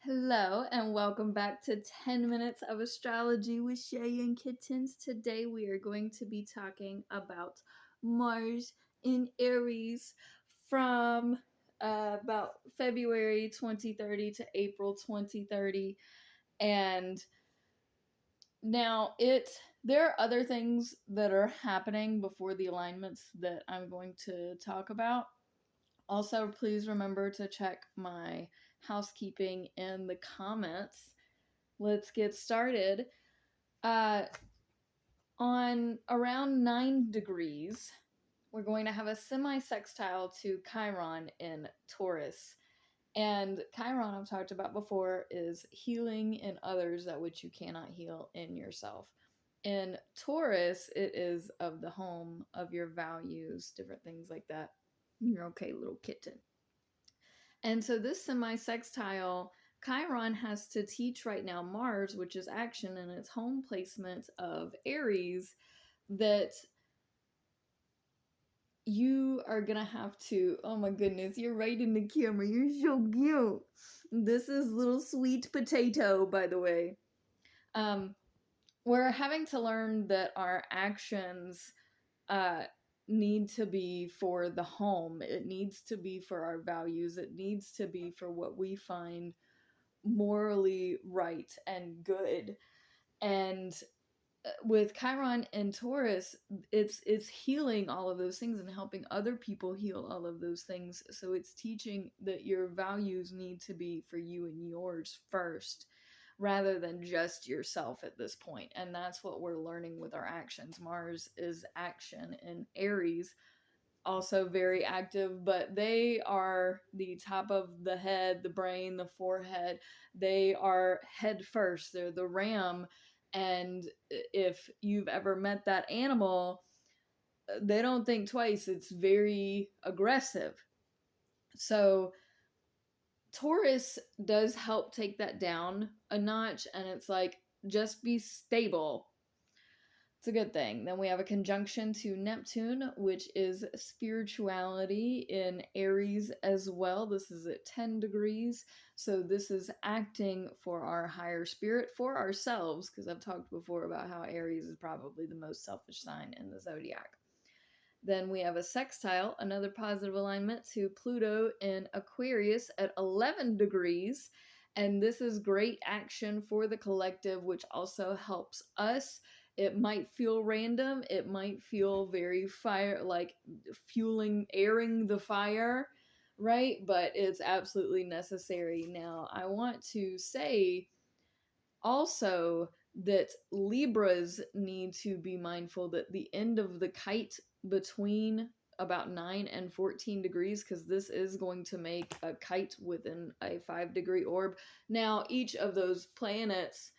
Hello and welcome back to 10 Minutes of Astrology with Shay and Kittens. Today we are going to be talking about Mars in Aries from about February 2030 to April 2030. And now there are other things that are happening before the alignments that I'm going to talk about. Also, please remember to check my housekeeping in the comments. Let's get started. On around 9 degrees, we're going to have a semi-sextile to Chiron in Taurus. And Chiron, I've talked about before, is healing in others that which you cannot heal in yourself. In Taurus, it is of the home, of your values, different things like that. You're okay, little kitten. And so this semi-sextile, Chiron has to teach right now Mars, which is action in its home placement of Aries, that you are going to have to, oh my goodness, you're right in the camera. You're so cute. This is little sweet potato, by the way. We're having to learn that our actions need to be for the home. It needs to be for our values. It needs to be for what we find morally right and good. And with Chiron and Taurus, it's healing all of those things and helping other people heal all of those things. So it's teaching that your values need to be for you and yours first, rather than just yourself at this point. And that's what we're learning with our actions. Mars is action in Aries, also very active, but they are the top of the head, the brain, the forehead. They are head first. They're the ram. And if you've ever met that animal, they don't think twice. It's very aggressive. So Taurus does help take that down a notch, and it's like, just be stable. It's a good thing. Then we have a conjunction to Neptune, which is spirituality in Aries as well. This is at 10 degrees. So this is acting for our higher spirit, for ourselves, because I've talked before about how Aries is probably the most selfish sign in the zodiac. Then we have a sextile, another positive alignment to Pluto in Aquarius at 11 degrees. And this is great action for the collective, which also helps us. It might feel random. It might feel very like airing the fire, right? But it's absolutely necessary. Now, I want to say also that Libras need to be mindful that the end of the kite between about 9 and 14 degrees, because this is going to make a kite within a 5-degree orb. Now, each of those planets,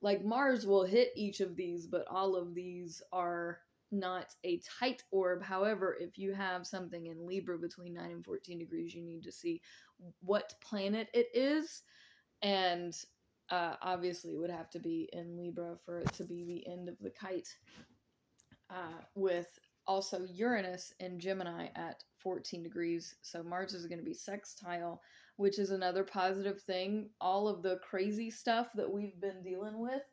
like Mars, will hit each of these, but all of these are not a tight orb. However, if you have something in Libra between 9 and 14 degrees, you need to see what planet it is. And obviously, it would have to be in Libra for it to be the end of the kite. With also Uranus in Gemini at 14 degrees. So Mars is going to be sextile, which is another positive thing. All of the crazy stuff that we've been dealing with,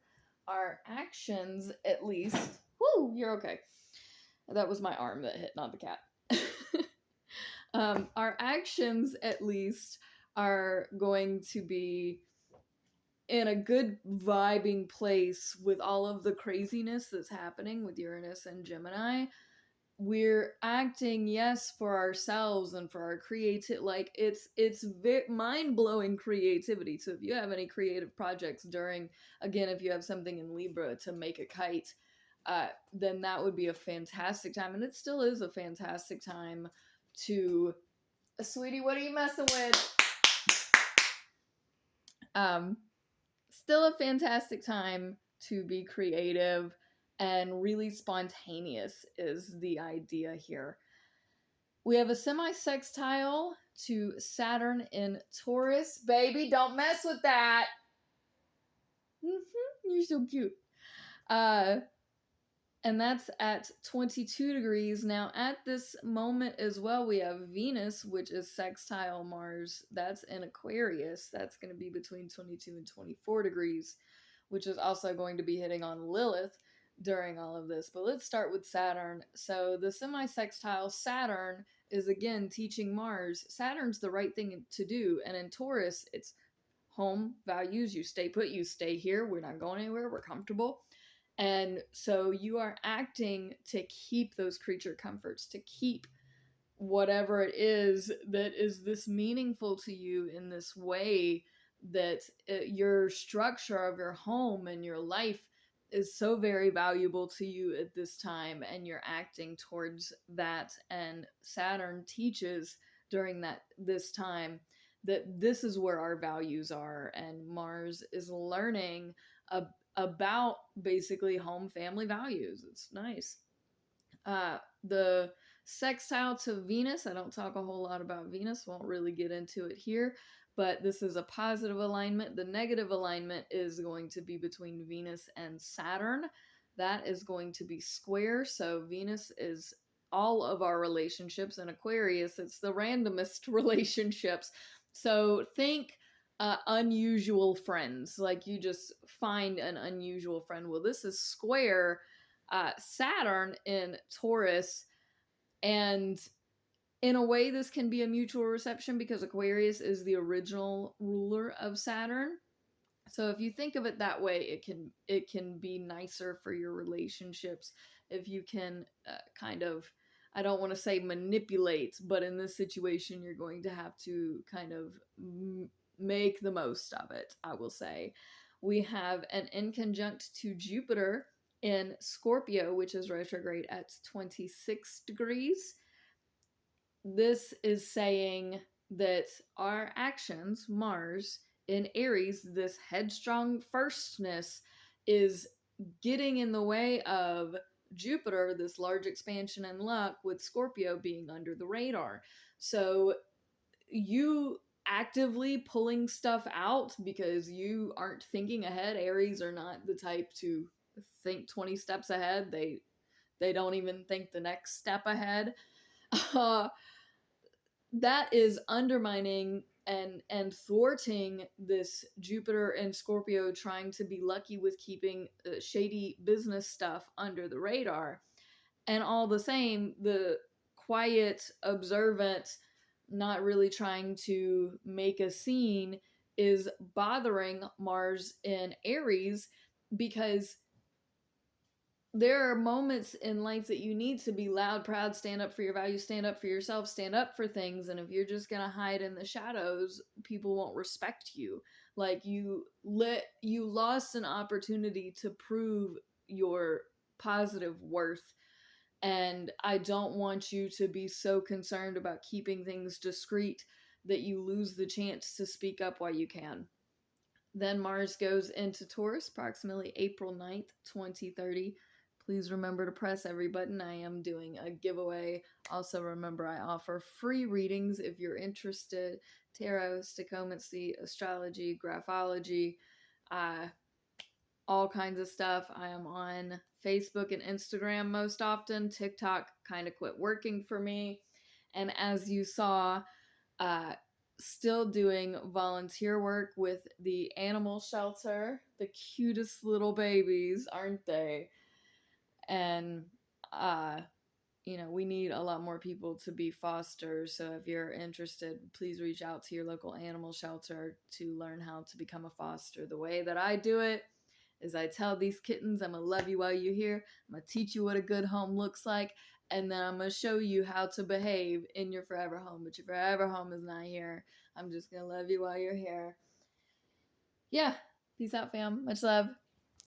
our actions at least. Woo, you're okay. That was my arm that hit, not the cat. Our actions at least are going to be in a good vibing place with all of the craziness that's happening with Uranus and Gemini. We're acting, yes, for ourselves and for our creative, like it's mind-blowing creativity. So if you have any creative projects during, again, if you have something in Libra to make a kite, then that would be a fantastic time. And it still is a fantastic time to, sweetie, what are you messing with? Still a fantastic time to be creative, and really spontaneous is the idea here. We have a semi-sextile to Saturn in Taurus. Baby, don't mess with that. You're so cute. And and that's at 22 degrees. Now, at this moment as well, we have Venus, which is sextile Mars. That's in Aquarius. That's going to be between 22 and 24 degrees, which is also going to be hitting on Lilith during all of this. But let's start with Saturn. So, the semi sextile Saturn is again teaching Mars. Saturn's the right thing to do. And in Taurus, it's home values. You stay put, you stay here. We're not going anywhere. We're comfortable. And so you are acting to keep those creature comforts, to keep whatever it is that is this meaningful to you in this way, that your structure of your home and your life is so very valuable to you at this time, and you're acting towards that. And Saturn teaches during this time that this is where our values are, and Mars is learning about basically home family values. It's nice. The sextile to Venus, I don't talk a whole lot about Venus, won't really get into it here, but this is a positive alignment. The negative alignment is going to be between Venus and Saturn. That is going to be square. So Venus is all of our relationships, and Aquarius, it's the randomest relationships. So think unusual friends, like you just find an unusual friend. Well, this is square Saturn in Taurus, and in a way this can be a mutual reception because Aquarius is the original ruler of Saturn. So if you think of it that way, it can be nicer for your relationships if you can kind of, I don't want to say manipulate, but in this situation you're going to have to kind of make the most of it, I will say. We have an inconjunct to Jupiter in Scorpio, which is retrograde at 26 degrees. This is saying that our actions, Mars in Aries, this headstrong firstness, is getting in the way of Jupiter, this large expansion and luck, with Scorpio being under the radar. So you actively pulling stuff out because you aren't thinking ahead. Aries are not the type to think 20 steps ahead. They don't even think the next step ahead. That is undermining and thwarting this Jupiter and Scorpio trying to be lucky with keeping shady business stuff under the radar. And all the same, the quiet, observant, not really trying to make a scene is bothering Mars in Aries, because there are moments in life that you need to be loud, proud, stand up for your values, stand up for yourself, stand up for things. And if you're just going to hide in the shadows, people won't respect you. Like you lost an opportunity to prove your positive worth. And I don't want you to be so concerned about keeping things discreet that you lose the chance to speak up while you can. Then Mars goes into Taurus approximately April 9th, 2030. Please remember to press every button. I am doing a giveaway. Also, remember I offer free readings if you're interested. Tarot, stichomancy, astrology, graphology, all kinds of stuff. I am on Facebook and Instagram most often. TikTok kind of quit working for me. And as you saw, still doing volunteer work with the animal shelter. The cutest little babies, aren't they? And we need a lot more people to be fosters. So if you're interested, please reach out to your local animal shelter to learn how to become a foster. The way that I do it is I tell these kittens, I'm going to love you while you're here. I'm going to teach you what a good home looks like. And then I'm going to show you how to behave in your forever home. But your forever home is not here. I'm just going to love you while you're here. Yeah. Peace out, fam. Much love.